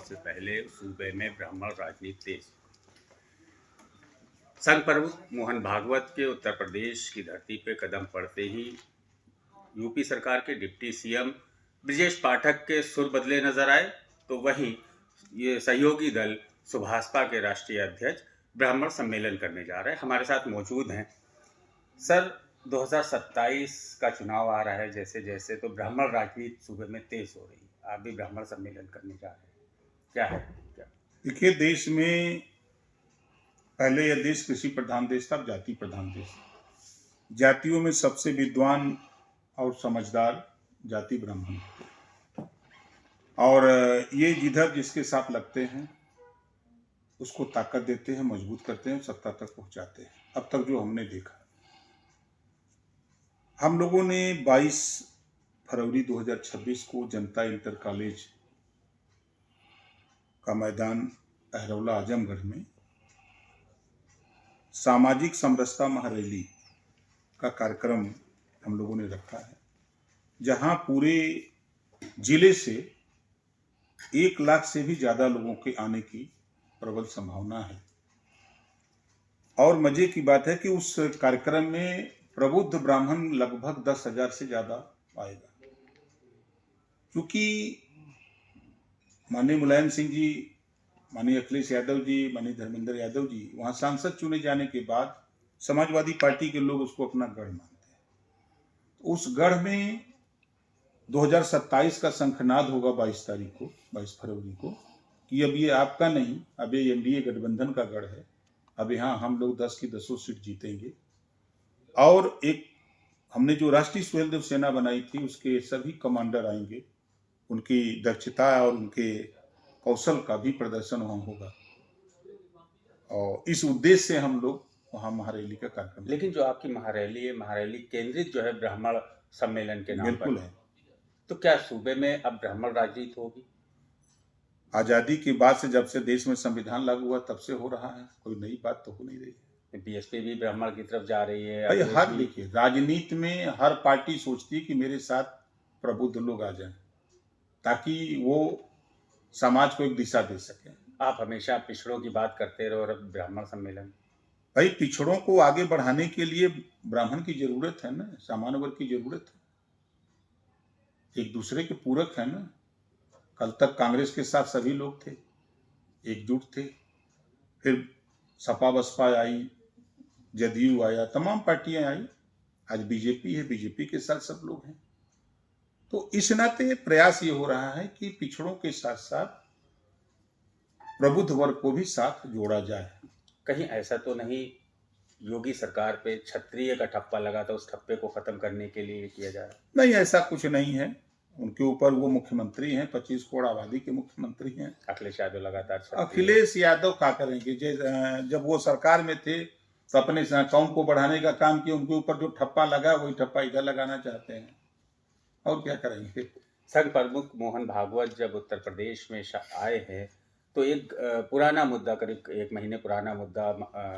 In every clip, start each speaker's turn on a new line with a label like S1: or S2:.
S1: सबसे पहले सूबे में ब्राह्मण राजनीति तेज। संघ प्रमुख मोहन भागवत के उत्तर प्रदेश की धरती पर कदम पड़ते ही यूपी सरकार के डिप्टी सीएम ब्रजेश पाठक के सुर बदले नजर आए, तो वहीं ये सहयोगी दल सुभाषपा के राष्ट्रीय अध्यक्ष ब्राह्मण सम्मेलन करने जा रहे हैं। हमारे साथ मौजूद हैं सर। 2027 का चुनाव आ रहा है जैसे जैसे, तो ब्राह्मण राजनीति सूबे में तेज हो रही है। आप भी ब्राह्मण सम्मेलन करने जा रहे हैं, क्या है क्या?
S2: देखिए, देश में पहले यह देश कृषि प्रधान देश था, अब जाति प्रधान देश। जातियों में सबसे विद्वान और समझदार जाति ब्राह्मण, और ये जिधर जिसके साथ लगते हैं उसको ताकत देते हैं, मजबूत करते हैं, सत्ता तक पहुंचाते हैं। अब तक जो हमने देखा, हम लोगों ने 22 फरवरी 2026 को जनता इंटर कॉलेज का मैदान अहरौला आजमगढ़ में सामाजिक समरसता महारैली का कार्यक्रम हम लोगों ने रखा है, जहां पूरे जिले से 1 लाख से भी ज्यादा लोगों के आने की प्रबल संभावना है। और मजे की बात है कि उस कार्यक्रम में प्रबुद्ध ब्राह्मण लगभग 10,000 से ज्यादा आएगा, क्योंकि माननीय मुलायम सिंह जी, माननीय अखिलेश यादव जी, माननीय धर्मेंद्र यादव जी वहां सांसद चुने जाने के बाद समाजवादी पार्टी के लोग उसको अपना गढ़ मानते हैं। उस गढ़ में 2027 का शंखनाद होगा 22 फरवरी को, कि अब ये आपका नहीं, अब ये एनडीए गठबंधन का गढ़ है। अब यहाँ हम लोग 10 की 10 सीट जीतेंगे। और एक हमने जो राष्ट्रीय स्वयंसेवक सेना बनाई थी, उसके सभी कमांडर आएंगे, उनकी दक्षता और उनके कौशल का भी प्रदर्शन वहां होगा, और इस उद्देश्य से हम लोग वहां महारैली का कार्यक्रम।
S1: लेकिन जो आपकी महारैली है, महारैली केंद्रित जो है ब्राह्मण सम्मेलन के नाम पर
S2: बिल्कुल है।
S1: तो क्या सूबे में अब ब्राह्मण राजनीति होगी?
S2: आजादी के बाद से, जब से देश में संविधान लागू हुआ, तब से हो रहा है, कोई नई बात तो हो नहीं रही है।
S1: बीएसपी भी ब्राह्मण की तरफ जा रही है।
S2: भाई, हर देखिए, राजनीति में हर पार्टी सोचती है कि मेरे साथ प्रबुद्ध लोग आ जाएं, ताकि वो समाज को एक दिशा दे सके।
S1: आप हमेशा पिछड़ों की बात करते रहो, और अब ब्राह्मण सम्मेलन।
S2: भाई, पिछड़ों को आगे बढ़ाने के लिए ब्राह्मण की जरूरत है ना, सामान्य वर्ग की जरूरत है, एक दूसरे के पूरक है ना। कल तक कांग्रेस के साथ सभी लोग थे, एकजुट थे, फिर सपा बसपा आई, जदयू आया, तमाम पार्टियां आई, आज बीजेपी है, बीजेपी के साथ सब लोग हैं। तो इस नाते प्रयास ये हो रहा है कि पिछड़ों के साथ साथ प्रबुद्ध वर्ग को भी साथ जोड़ा जाए।
S1: कहीं ऐसा तो नहीं योगी सरकार पे क्षत्रिय का ठप्पा लगा था, उस ठप्पे को खत्म करने के लिए किया जा रहा है?
S2: नहीं, ऐसा कुछ नहीं है। उनके ऊपर, वो मुख्यमंत्री हैं, 25 करोड़ आबादी के मुख्यमंत्री हैं।
S1: अखिलेश यादव लगातार
S2: अखिलेश यादव क्या करेंगे? जब वो सरकार में थे तो अपने अकाउंट को बढ़ाने का काम किया, उनके ऊपर जो ठप्पा लगा वही ठप्पा इधर लगाना चाहते हैं, और क्या करेंगे।
S1: संघ प्रमुख मोहन भागवत जब उत्तर प्रदेश में आए हैं, तो एक पुराना मुद्दा, करीब 1 महीने पुराना मुद्दा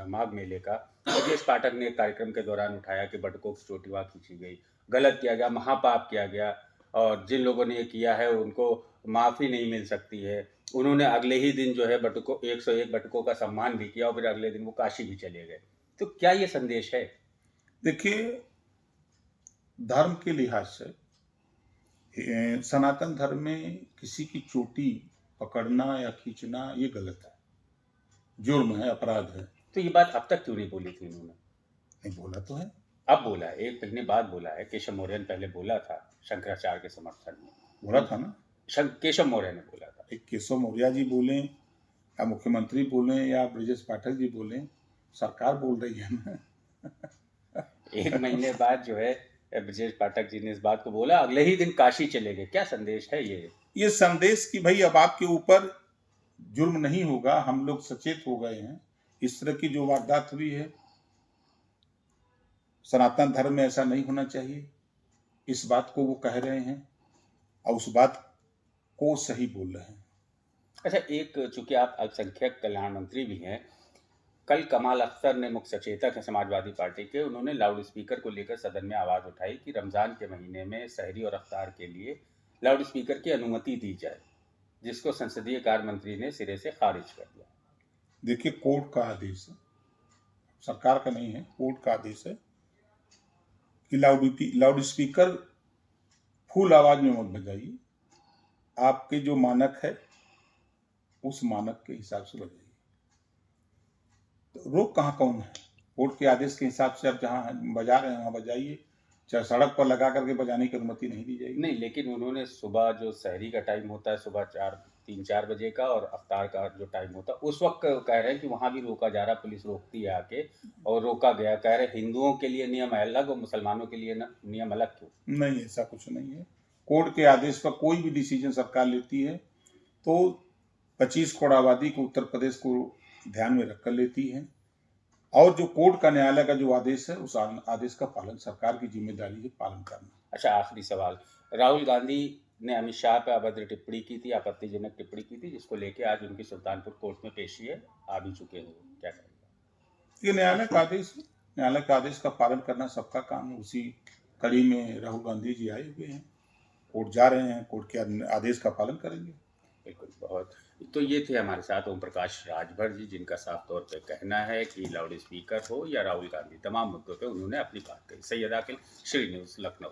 S1: माघ मेले का ब्रजेश पाठक ने एक कार्यक्रम के दौरान उठाया कि बटुकों की चोटी वहाँ खींची गई, गलत किया गया, महापाप किया गया, और जिन लोगों ने ये किया है उनको माफ़ी नहीं मिल सकती है। उन्होंने अगले ही दिन जो है 101 बटुकों का सम्मान भी किया, और फिर अगले दिन वो काशी भी चले गए। तो क्या ये संदेश है?
S2: देखिए, धर्म के लिहाज से सनातन धर्म में किसी की चोटी पकड़ना या खींचना ये गलत है, जुर्म है, अपराध है।
S1: तो ये बात अब तक क्यों नहीं बोली थी इन्होंने?
S2: नहीं बोला तो है,
S1: अब बोला है, 1 महीने बाद बोला है। केशव मौर्य ने पहले बोला था शंकराचार्य के समर्थन में,
S2: बोला था ना।
S1: केशव मौर्य ने बोला था।
S2: केशव मौर्य जी बोले या मुख्यमंत्री बोले या ब्रजेश पाठक जी बोले, सरकार बोल रही है ना।
S1: 1 महीने बाद जो है ब्रजेश पाठक जी ने इस बात को बोला, अगले ही दिन काशी चले गए। क्या संदेश है
S2: ये संदेश कि भाई अब आपके ऊपर जुर्म नहीं होगा, हम लोग सचेत हो गए हैं। इस तरह की जो वारदात हुई है, सनातन धर्म में ऐसा नहीं होना चाहिए, इस बात को वो कह रहे हैं, और उस बात को सही बोल रहे हैं।
S1: अच्छा, एक चूंकि आप अल्पसंख्यक कल्याण मंत्री भी हैं, कल कमाल अख्तर ने, मुख्य सचेतक है समाजवादी पार्टी के, उन्होंने लाउड स्पीकर को लेकर सदन में आवाज़ उठाई कि रमज़ान के महीने में सहरी और अफ्तार के लिए लाउड स्पीकर की अनुमति दी जाए। जिसको संसदीय कार्य मंत्री ने सिरे से खारिज कर दिया।
S2: देखिए, कोर्ट का आदेश है, सरकार का नहीं है, कोर्ट का आदेश है कि लाउड स्पीकर फुल आवाज में मत बजाइए, आपके जो मानक है उस मानक के हिसाब से बजाइए। तो रोक कहाँ कौन है? कोर्ट के आदेश के हिसाब से आप जहाँ बजा रहे हैं वहाँ बजाइए, चाहे सड़क पर लगा करके बजाने की अनुमति नहीं दी जाएगी।
S1: नहीं, लेकिन उन्होंने सुबह जो शहरी का टाइम होता है, सुबह 3-4 बजे का, और अफ्तार का जो टाइम होता है, उस वक्त कह रहे हैं कि वहाँ भी रोका जा रहा, पुलिस रोकती है आके, और रोका गया। कह रहे हिंदुओं के लिए नियम अलग और मुसलमानों के लिए नियम अलग क्यों?
S2: नहीं, ऐसा कुछ नहीं है। कोर्ट के आदेश पर कोई भी डिसीजन सरकार लेती है तो 25 करोड़ आबादी को उत्तर प्रदेश को ध्यान में रखकर लेती है, और जो कोर्ट का न्यायालय का जो आदेश है उस आदेश का पालन सरकार की जिम्मेदारी है पालन करना।
S1: अच्छा, आखिरी सवाल, राहुल गांधी ने अमित शाह पर अभद्र टिप्पणी की थी, आपत्तिजनक टिप्पणी की थी, जिसको लेके आज उनकी सुल्तानपुर कोर्ट में पेशी है, आ भी चुके हैं, क्या करेंगे?
S2: ये न्यायालय का आदेश है, न्यायालय का आदेश का पालन करना सबका काम है। उसी कड़ी में राहुल गांधी जी आए हुए हैं, कोर्ट जा रहे हैं, कोर्ट के आदेश का पालन करेंगे।
S1: बिल्कुल, बहुत। तो ये थे हमारे साथ ओम प्रकाश राजभर जी, जिनका साफ तौर पे कहना है कि लाउड स्पीकर हो या राहुल गांधी, तमाम मुद्दों पे उन्होंने अपनी बात कही। सैयद आकिल, श्री न्यूज़, लखनऊ।